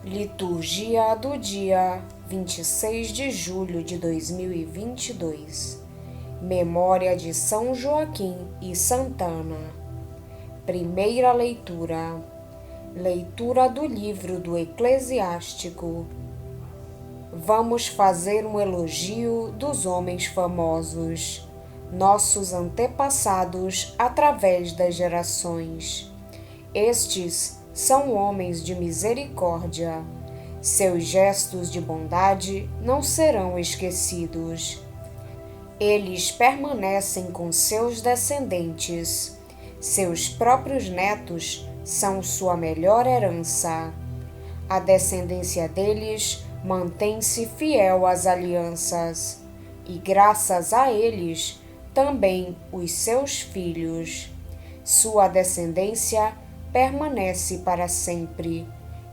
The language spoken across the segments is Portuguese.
Liturgia do dia 26 de julho de 2022. Memória de São Joaquim e Santana. Primeira leitura. Leitura do livro do Eclesiástico. Vamos fazer um elogio dos homens famosos, nossos antepassados através das gerações. Estes são homens de misericórdia. Seus gestos de bondade não serão esquecidos. Eles permanecem com seus descendentes. Seus próprios netos são sua melhor herança. A descendência deles mantém-se fiel às alianças, e graças a eles também os seus filhos. Sua descendência permanece para sempre,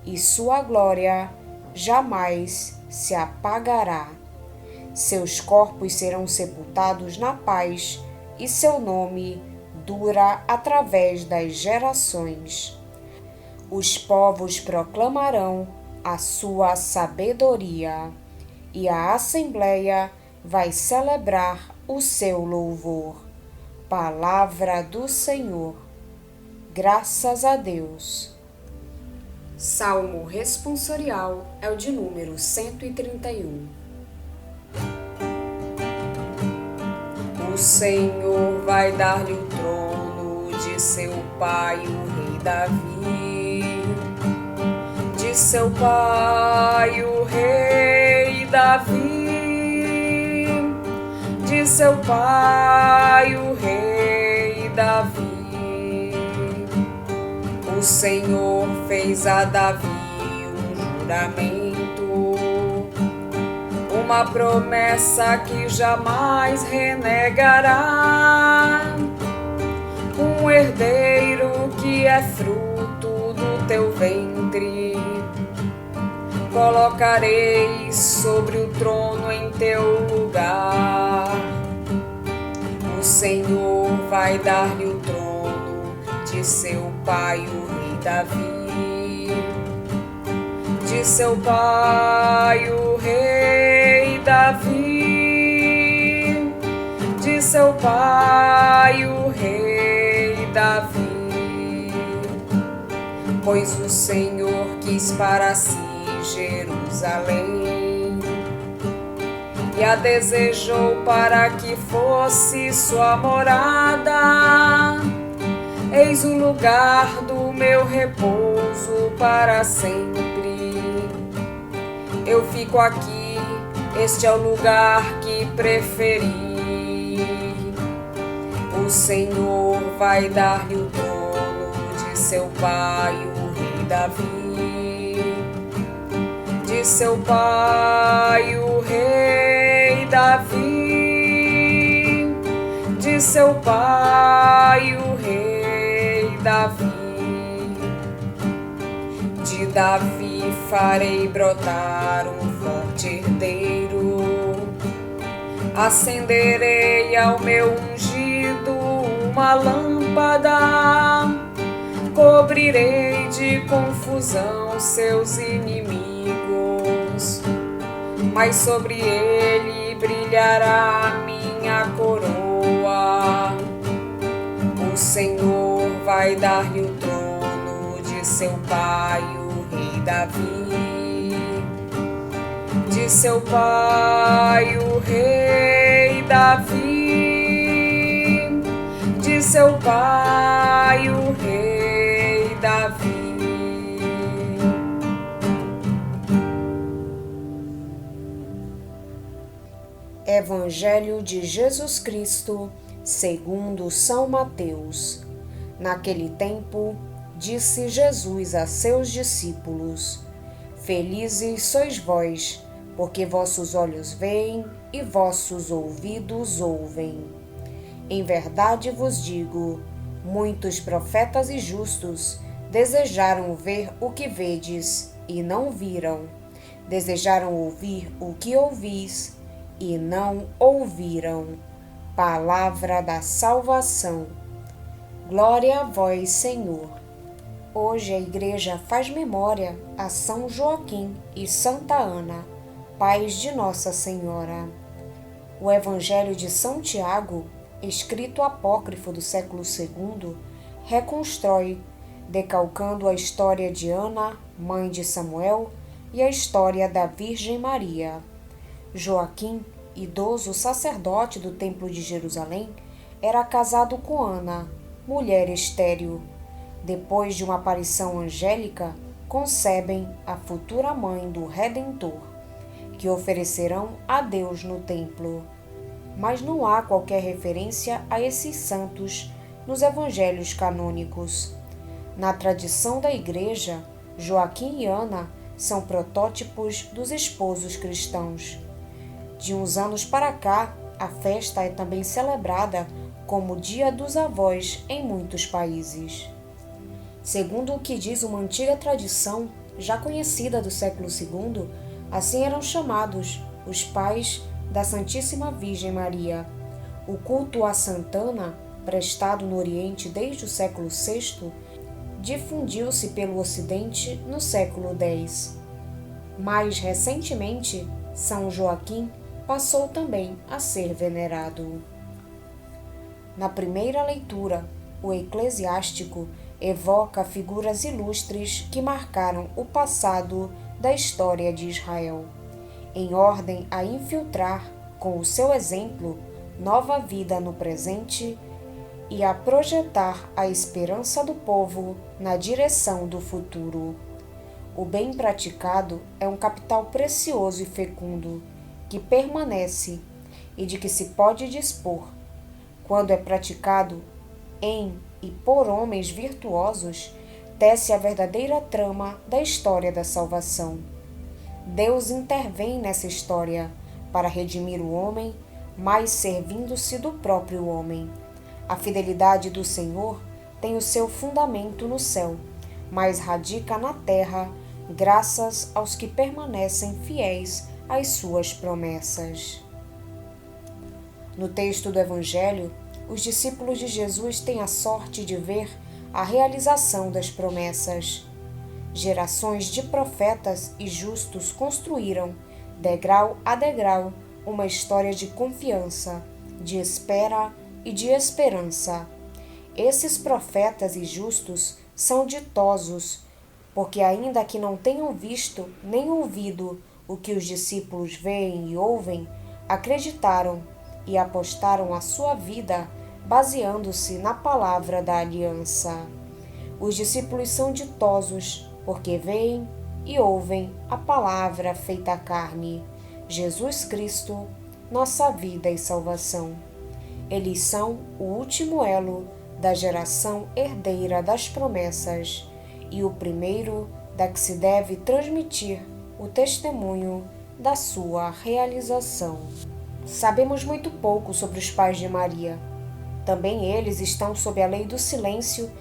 e sua glória jamais se apagará. Seus corpos serão sepultados na paz, e seu nome dura através das gerações. Os povos proclamarão a sua sabedoria, e a Assembleia vai celebrar o seu louvor. Palavra do Senhor. Graças a Deus. Salmo responsorial é o de número 131. O Senhor vai dar-lhe o trono de seu pai, o rei Davi. De seu pai, o rei Davi. De seu pai, o rei Davi. O Senhor fez a Davi um juramento, uma promessa que jamais renegará. Um herdeiro que é fruto do teu ventre, colocarei sobre o trono em teu lugar. O Senhor vai dar-lhe o trono de seu pai, o rei Davi. De seu pai, o rei Davi. De seu pai, o rei Davi. Pois o Senhor quis para si Jerusalém, e a desejou para que fosse sua morada. Eis o lugar do meu repouso para sempre. Eu fico aqui, este é o lugar que preferi. O Senhor vai dar-lhe o trono de seu pai, o rei Davi. De seu pai, o rei Davi. De seu pai, o rei Davi. De Davi farei brotar um forte herdeiro. Acenderei ao meu ungido uma lâmpada. Cobrirei de confusão seus inimigos, mas sobre ele brilhará minha coroa. O Senhor vai dar-lhe o trono de seu pai, o rei Davi. De seu pai, o rei Davi. De seu pai, o rei Davi. Evangelho de Jesus Cristo segundo São Mateus. Naquele tempo, disse Jesus a seus discípulos: Felizes sois vós, porque vossos olhos veem e vossos ouvidos ouvem. Em verdade vos digo, muitos profetas e justos desejaram ver o que vedes e não viram, desejaram ouvir o que ouvis e não ouviram. Palavra da salvação. Glória a vós, Senhor. Hoje a Igreja faz memória a São Joaquim e Santa Ana, pais de Nossa Senhora. O Evangelho de São Tiago, escrito apócrifo do século II, reconstrói, decalcando a história de Ana, mãe de Samuel, e a história da Virgem Maria. Joaquim, idoso sacerdote do Templo de Jerusalém, era casado com Ana, mulher estéril. Depois de uma aparição angélica, concebem a futura mãe do Redentor, que oferecerão a Deus no templo. Mas não há qualquer referência a esses santos nos evangelhos canônicos. Na tradição da Igreja, Joaquim e Ana são protótipos dos esposos cristãos. De uns anos para cá, a festa é também celebrada como Dia dos Avós em muitos países. Segundo o que diz uma antiga tradição, já conhecida do século II, assim eram chamados os pais da Santíssima Virgem Maria. O culto a Santana, prestado no Oriente desde o século VI, difundiu-se pelo Ocidente no século X. Mais recentemente, São Joaquim passou também a ser venerado. Na primeira leitura, o eclesiástico evoca figuras ilustres que marcaram o passado da história de Israel, em ordem a infiltrar, com o seu exemplo, nova vida no presente e a projetar a esperança do povo na direção do futuro. O bem praticado é um capital precioso e fecundo, que permanece e de que se pode dispor. Quando é praticado em e por homens virtuosos, tece a verdadeira trama da história da salvação. Deus intervém nessa história para redimir o homem, mas servindo-se do próprio homem. A fidelidade do Senhor tem o seu fundamento no céu, mas radica na terra, graças aos que permanecem fiéis às suas promessas. No texto do Evangelho, os discípulos de Jesus têm a sorte de ver a realização das promessas. Gerações de profetas e justos construíram, degrau a degrau, uma história de confiança, de espera e de esperança. Esses profetas e justos são ditosos, porque ainda que não tenham visto nem ouvido o que os discípulos veem e ouvem, acreditaram e apostaram a sua vida baseando-se na palavra da aliança. Os discípulos são ditosos porque veem e ouvem a palavra feita carne, Jesus Cristo, nossa vida e salvação. Eles são o último elo da geração herdeira das promessas e o primeiro da que se deve transmitir o testemunho da sua realização. Sabemos muito pouco sobre os pais de Maria. Também eles estão sob a lei do silêncio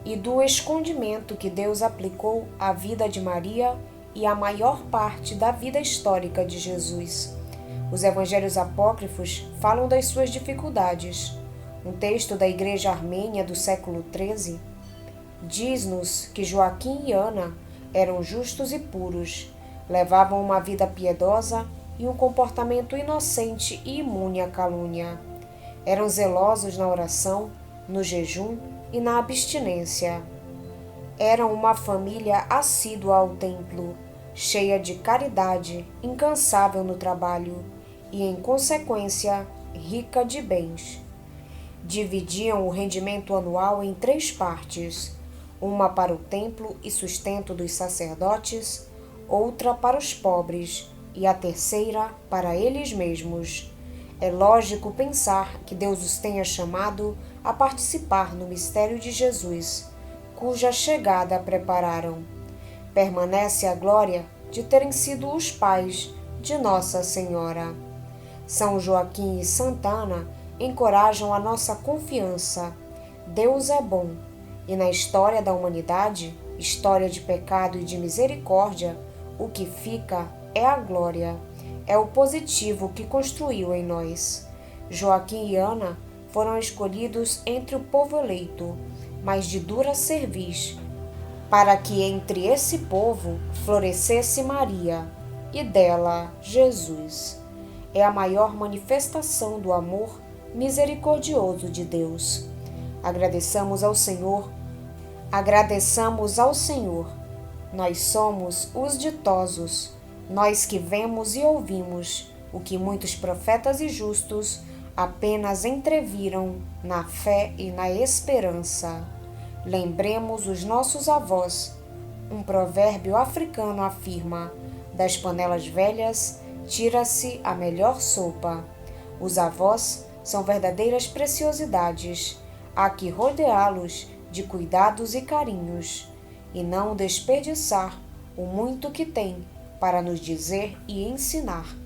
e do escondimento que Deus aplicou à vida de Maria e à maior parte da vida histórica de Jesus. Os evangelhos apócrifos falam das suas dificuldades. Um texto da Igreja Armênia do século XIII diz-nos que Joaquim e Ana eram justos e puros, levavam uma vida piedosa e um comportamento inocente e imune à calúnia. Eram zelosos na oração, no jejum e na abstinência. Eram uma família assídua ao templo, cheia de caridade, incansável no trabalho e, em consequência, rica de bens. Dividiam o rendimento anual em 3 partes, uma para o templo e sustento dos sacerdotes, outra para os pobres e a terceira para eles mesmos. É lógico pensar que Deus os tenha chamado a participar no mistério de Jesus, cuja chegada prepararam. Permanece a glória de terem sido os pais de Nossa Senhora. São Joaquim e Santa Ana encorajam a nossa confiança. Deus é bom, e na história da humanidade, história de pecado e de misericórdia, o que fica é a glória, é o positivo que construiu em nós. Joaquim e Ana foram escolhidos entre o povo eleito, mas de dura cerviz, para que entre esse povo florescesse Maria e dela Jesus. É a maior manifestação do amor misericordioso de Deus. Agradeçamos ao Senhor. Nós somos os ditosos, nós que vemos e ouvimos o que muitos profetas e justos apenas entreviram na fé e na esperança. Lembremos os nossos avós. Um provérbio africano afirma: das panelas velhas tira-se a melhor sopa. Os avós são verdadeiras preciosidades. Há que rodeá-los de cuidados e carinhos, e não desperdiçar o muito que tem para nos dizer e ensinar,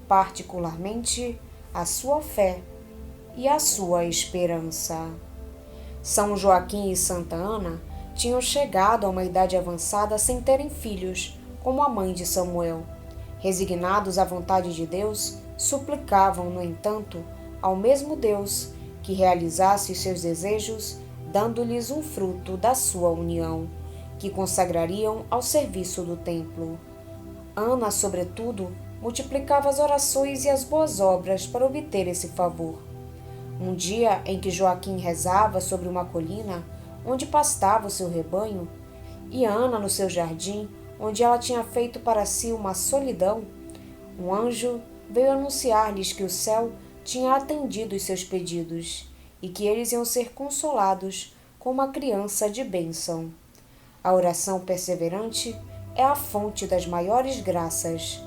particularmente a sua fé e a sua esperança. São Joaquim e Santa Ana tinham chegado a uma idade avançada sem terem filhos, como a mãe de Samuel. Resignados à vontade de Deus, suplicavam, no entanto, ao mesmo Deus que realizasse os seus desejos, dando-lhes um fruto da sua união, que consagrariam ao serviço do templo. Ana, sobretudo, multiplicava as orações e as boas obras para obter esse favor. Um dia em que Joaquim rezava sobre uma colina onde pastava o seu rebanho, e Ana no seu jardim, onde ela tinha feito para si uma solidão, um anjo veio anunciar-lhes que o céu tinha atendido os seus pedidos e que eles iam ser consolados com uma criança de bênção. A oração perseverante é a fonte das maiores graças.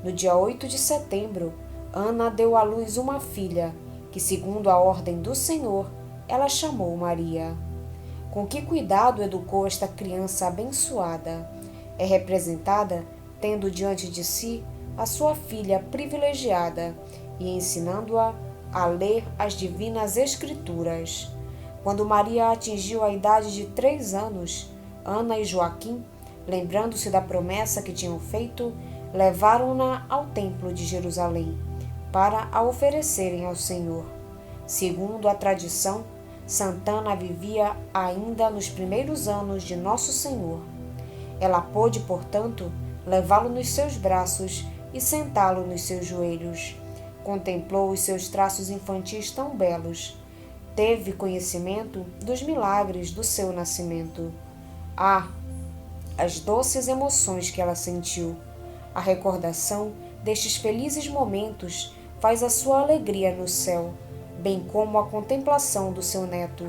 No dia 8 de setembro, Ana deu à luz uma filha, que, segundo a ordem do Senhor, ela chamou Maria. Com que cuidado educou esta criança abençoada? É representada tendo diante de si a sua filha privilegiada e ensinando-a a ler as divinas Escrituras. Quando Maria atingiu a idade de 3 anos, Ana e Joaquim, lembrando-se da promessa que tinham feito, levaram-na ao templo de Jerusalém para a oferecerem ao Senhor. Segundo a tradição, Santana vivia ainda nos primeiros anos de Nosso Senhor. Ela pôde, portanto, levá-lo nos seus braços e sentá-lo nos seus joelhos. Contemplou os seus traços infantis tão belos. Teve conhecimento dos milagres do seu nascimento. As doces emoções que ela sentiu. A recordação destes felizes momentos faz a sua alegria no céu, bem como a contemplação do seu neto,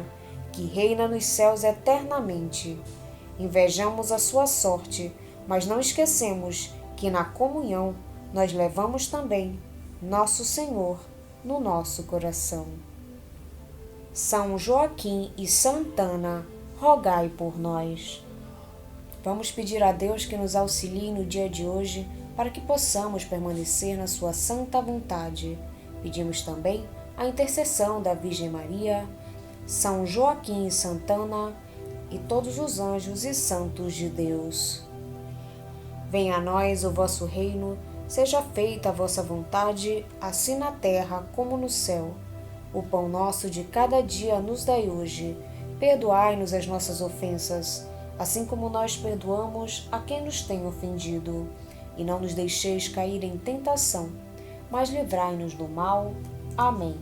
que reina nos céus eternamente. Invejamos a sua sorte, mas não esquecemos que na comunhão nós levamos também Nosso Senhor no nosso coração. São Joaquim e Santa Ana, rogai por nós. Vamos pedir a Deus que nos auxilie no dia de hoje para que possamos permanecer na sua santa vontade. Pedimos também a intercessão da Virgem Maria, São Joaquim e Santa Ana e todos os anjos e santos de Deus. Venha a nós o vosso reino, seja feita a vossa vontade, assim na terra como no céu. O pão nosso de cada dia nos dai hoje. Perdoai-nos as nossas ofensas, assim como nós perdoamos a quem nos tem ofendido. E não nos deixeis cair em tentação, mas livrai-nos do mal. Amém.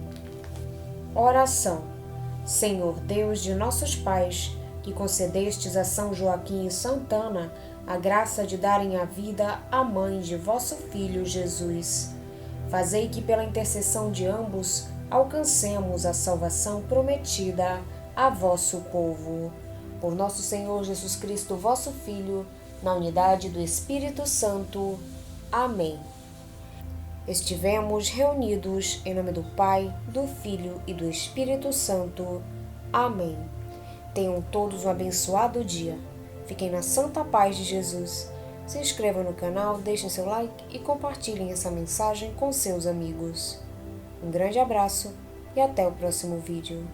Oração. Senhor Deus de nossos pais, que concedestes a São Joaquim e Santa Ana a graça de darem a vida à mãe de vosso Filho Jesus, fazei que pela intercessão de ambos alcancemos a salvação prometida a vosso povo. Por nosso Senhor Jesus Cristo, vosso Filho, na unidade do Espírito Santo. Amém. Estivemos reunidos em nome do Pai, do Filho e do Espírito Santo. Amém. Tenham todos um abençoado dia. Fiquem na santa paz de Jesus. Se inscrevam no canal, deixem seu like e compartilhem essa mensagem com seus amigos. Um grande abraço e até o próximo vídeo.